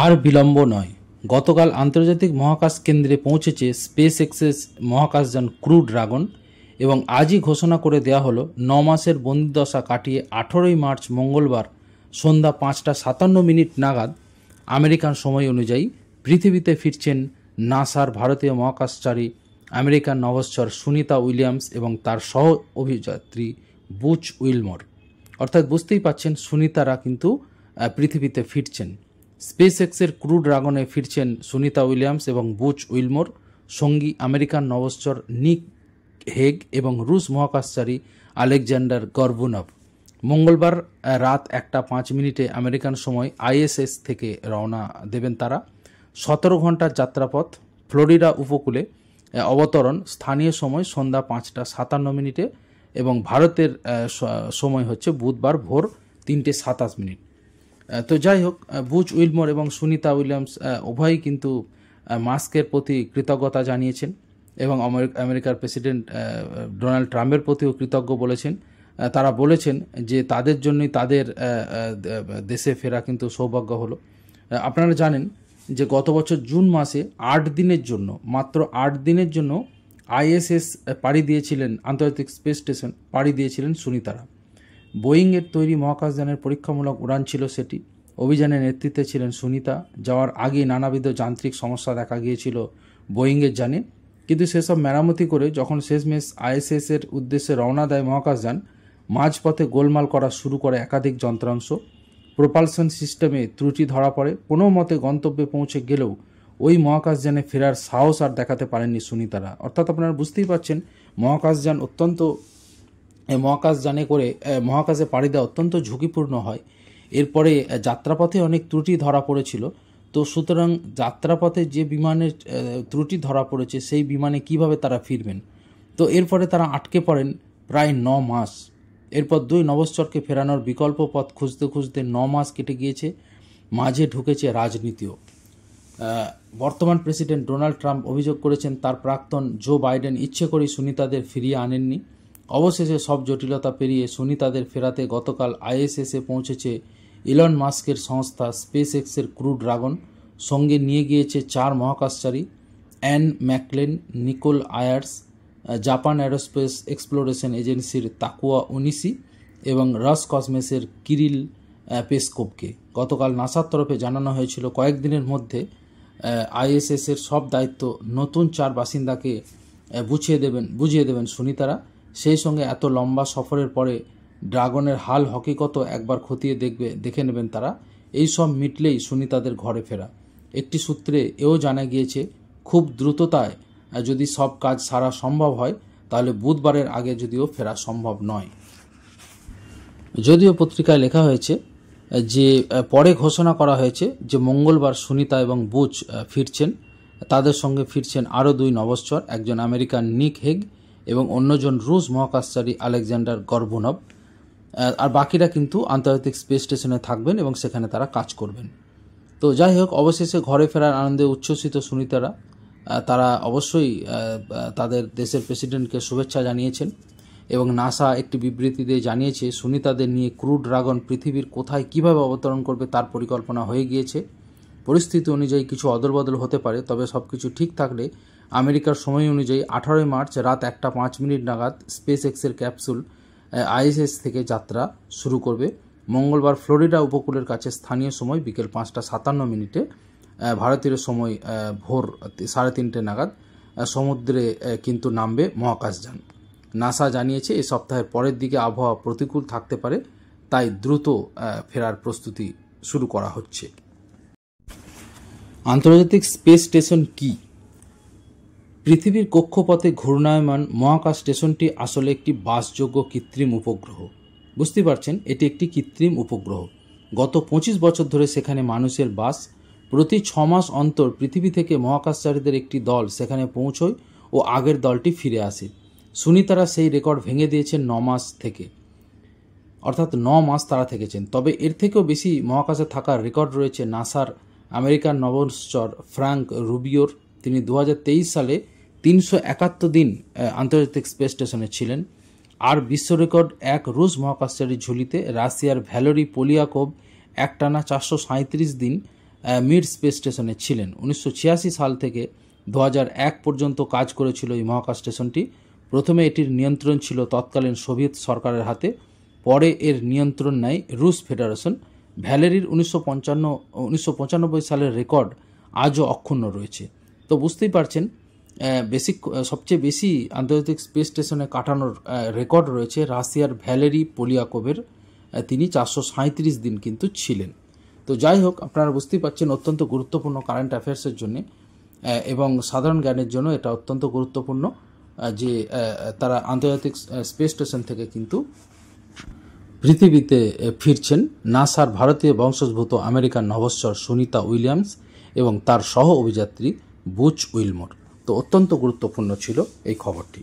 আর বিলম্ব নয়, গতকাল আন্তর্জাতিক মহাকাশ কেন্দ্রে পৌঁছেছে স্পেস এক্সের মহাকাশযান ক্রু ড্রাগন এবং আজই ঘোষণা করে দেওয়া হলো 9 মাসের বন্দিদশা কাটিয়ে 18ই মার্চ মঙ্গলবার সন্ধ্যা 5:57 নাগাদ আমেরিকান সময় অনুযায়ী পৃথিবীতে ফিরছেন নাসার ভারতীয় মহাকাশচারী আমেরিকান নভশ্চর সুনিতা উইলিয়ামস এবং তার সহ অভিযাত্রী বুচ উইলমোর। অর্থাৎ বুঝতেই পাচ্ছেন সুনিতারা কিন্তু পৃথিবীতে ফিরছেন। স্পেস এক্সের ক্রু ড্রাগনে ফিরছেন সুনিতা উইলিয়ামস এবং বুচ উইলমোর, সঙ্গী আমেরিকান নভশ্চর নিক হেগ এবং রুশ মহাকাশচারী আলেকজান্ডার গর্বুনভ। মঙ্গলবার রাত 1:05 আমেরিকান সময় আইএসএস থেকে রওনা দেবেন তারা। 17 ঘন্টার যাত্রাপথ, ফ্লোরিডা উপকূলে অবতরণ স্থানীয় সময় সন্ধ্যা 5:57 এবং ভারতের সময় হচ্ছে বুধবার ভোর 3:27। তো যাই হোক, বুচ উইলমোর এবং সুনিতা উইলিয়ামস উভয়ই কিন্তু মাস্কের প্রতি কৃতজ্ঞতা জানিয়েছেন এবং আমেরিকার প্রেসিডেন্ট ডোনাল্ড ট্রাম্পের প্রতিও কৃতজ্ঞ বলেছেন। তারা বলেছেন যে তাদের জন্যই তাদের দেশে ফেরা কিন্তু সৌভাগ্য হলো। আপনারা জানেন যে গত বছর জুন মাসে 8 দিনের জন্য, মাত্র 8 দিনের জন্য আইএসএস পাড়ি দিয়েছিলেন, আন্তর্জাতিক স্পেস স্টেশন পাড়ি দিয়েছিলেন সুনিতারা। বোয়িংয়ের তৈরি মহাকাশযানের পরীক্ষামূলক উড়ান ছিল সেটি। অভিযানের নেতৃত্বে ছিলেন সুনিতা। যাওয়ার আগে নানাবিধ যান্ত্রিক সমস্যা দেখা গিয়েছিল বোয়িংয়ের যানে, কিন্তু সেসব মেরামতি করে যখন শেষমেশ আইএসএসের উদ্দেশ্যে রওনা দেয় মহাকাশযান, মাঝপথে গোলমাল করা শুরু করে একাধিক যন্ত্রাংশ। প্রোপালশন সিস্টেমে ত্রুটি ধরা পড়ে। কোনো মতে গন্তব্যে পৌঁছে গেলেও ওই মহাকাশযানে ফেরার সাহস আর দেখাতে পারেননি সুনিতারা। অর্থাৎ আপনারা বুঝতেই পারছেন মহাকাশযান মহাকাশযানে করে মহাকাশে পাড়ি দেওয়া অত্যন্ত ঝুঁকিপূর্ণ হয়। এরপরে যাত্রাপথে অনেক ত্রুটি ধরা পড়েছিল। তো সুতরাং যাত্রাপথে যে বিমানের ত্রুটি ধরা পড়েছে সেই বিমানে কিভাবে তারা ফিরবেন। তো এরপরে তারা আটকে পড়েন প্রায় 9 মাস। এরপর 2 নভশ্চরকে ফেরানোর বিকল্প পথ খুঁজতে খুঁজতে 9 মাস কেটে গিয়েছে। মাঝে ঢুকেছে রাজনীতিও। বর্তমান প্রেসিডেন্ট ডোনাল্ড ট্রাম্প অভিযোগ করেছেন তার প্রাক্তন জো বাইডেন ইচ্ছে করেই সুনিতাদের ফিরিয়ে আনেননি। অবশেষে সব জটিলতা পেরিয়ে সুনিতাদের ফেরাতে গতকাল আইএসএসে পৌঁছেছে ইলন মাস্কের সংস্থা স্পেস এক্সের ক্রু ড্রাগন। সঙ্গে নিয়ে গিয়েছে 4 মহাকাশচারী, Anne McClain, Nicole Ayers, Japan aerospace exploration এজেন্সির তাকুয়া ওনিসি এবং রসকসমসের কিরিল পেসকোভকে। গতকাল নাসার তরফে জানানো হয়েছিল কয়েকদিনের মধ্যে আইএসএসের সব দায়িত্ব নতুন 4 বাসিন্দাকে বুঝিয়ে দেবেন সুনিতারা। সেই সঙ্গে এত লম্বা সফরের পরে ড্রাগনের হাল হকিকত একবার খতিয়ে দেখে নেবেন তারা। এই সব মিটলেই সুনিতাদের ঘরে ফেরা। একটি সূত্রে এও জানা গিয়েছে খুব দ্রুততায় যদি সব কাজ সারা সম্ভব হয় তাহলে বুধবারের আগে যদিও ফেরা সম্ভব নয়। যদিও পত্রিকায় লেখা হয়েছে যে পরে ঘোষণা করা হয়েছে যে মঙ্গলবার সুনিতা এবং বুচ ফিরছেন। তাদের সঙ্গে ফিরছেন আরও 2 নভশ্চর, একজন আমেরিকান নিক হেগ এবং অন্যজন রুশ মহাকাশচারী আলেকজান্ডার গর্বুনভ। আর বাকিরা কিন্তু আন্তর্জাতিক স্পেস স্টেশনে থাকবেন এবং সেখানে তারা কাজ করবেন। তো যাই হোক, অবশেষে ঘরে ফেরার আনন্দে উচ্ছ্বসিত সুনিতারা। তারা অবশ্যই তাদের দেশের প্রেসিডেন্টকে শুভেচ্ছা জানিয়েছেন এবং নাসা একটি বিবৃতি দিয়ে জানিয়েছে সুনিতাদের নিয়ে ক্রু ড্রাগন পৃথিবীর কোথায় কিভাবে অবতরণ করবে তার পরিকল্পনা হয়ে গিয়েছে। পরিস্থিতি অনুযায়ী কিছু অদলবদল হতে পারে, তবে সব কিছু ঠিক থাকলে আমেরিকার সময় অনুযায়ী 18 মার্চ রাত 1:05 নাগাদ স্পেস এক্সের ক্যাপসুল আইএসএস থেকে যাত্রা শুরু করবে। মঙ্গলবার ফ্লোরিডা উপকূলের কাছে স্থানীয় সময় বিকেল 5:57, ভারতীয় সময় ভোর 3:30 নাগাদ সমুদ্রে কিন্তু নামবে মহাকাশযান। নাসা জানিয়েছে এই সপ্তাহের পরের দিকে আবহাওয়া প্রতিকূল থাকতে পারে, তাই দ্রুত ফেরার প্রস্তুতি শুরু করা হচ্ছে। আন্তর্জাতিক স্পেস স্টেশন কি? পৃথিবীর কক্ষপথে ঘূর্ণায়মান মহাকাশ স্টেশনটি আসলে একটি বাসযোগ্য কৃত্রিম উপগ্রহ। বুঝতে পারছেন, এটি একটি কৃত্রিম উপগ্রহ। গত 25 বছর ধরে সেখানে মানুষের বাস। প্রতি 6 মাস অন্তর পৃথিবী থেকে মহাকাশচারীদের একটি দল সেখানে পৌঁছয় ও আগের দলটি ফিরে আসে। সুনিতারা সেই রেকর্ড ভেঙে দিয়েছেন 9 মাস থেকে, অর্থাৎ 9 মাস তারা থেকেছেন। তবে এর থেকেও বেশি মহাকাশে থাকার রেকর্ড রয়েছে নাসার আমেরিকান নভশ্চর ফ্র্যাঙ্ক রুবিওর। তিনি 2023 সালে 371 দিন আন্তর্জাতিক স্পেস স্টেশনে ছিলেন। আর বিশ্ব রেকর্ড এক রুশ মহাকাশচারী ঝুলিতে রাশিয়ার ভ্যালেরি পোলিয়াকোভ একটানা 437 দিন মিড স্পেস স্টেশনে ছিলেন। 1986 সাল থেকে 2001 পর্যন্ত কাজ করেছিল এই মহাকাশ স্টেশনটি। প্রথমে এটির নিয়ন্ত্রণ ছিল তৎকালীন সোভিয়েত সরকারের হাতে, পরে এর নিয়ন্ত্রণ নেয় রুশ ফেডারেশন। ভ্যালেরির 1995 সালের রেকর্ড আজও অক্ষুণ্ণ রয়েছে। তো বুঝতেই পারছেন সবচেয়ে বেশি আন্তর্জাতিক স্পেস স্টেশনে কাটানোর রেকর্ড রয়েছে রাশিয়ার ভ্যালেরি পোলিয়াকোভের। তিনি 437 দিন কিন্তু ছিলেন। তো যাই হোক, আপনারা বুঝতেই পারছেন অত্যন্ত গুরুত্বপূর্ণ কারেন্ট অ্যাফেয়ার্সের জন্য এবং সাধারণ জ্ঞানের জন্য এটা অত্যন্ত গুরুত্বপূর্ণ যে তারা আন্তর্জাতিক স্পেস স্টেশন থেকে কিন্তু পৃথিবীতে ফিরছেন নাসার ভারতীয় বংশোদ্ভূত আমেরিকান নভশ্চর সুনিতা উইলিয়ামস এবং তার সহ অভিযাত্রী বুচ উইলমোর। তো অত্যন্ত গুরুত্বপূর্ণ ছিল এই খবরটি।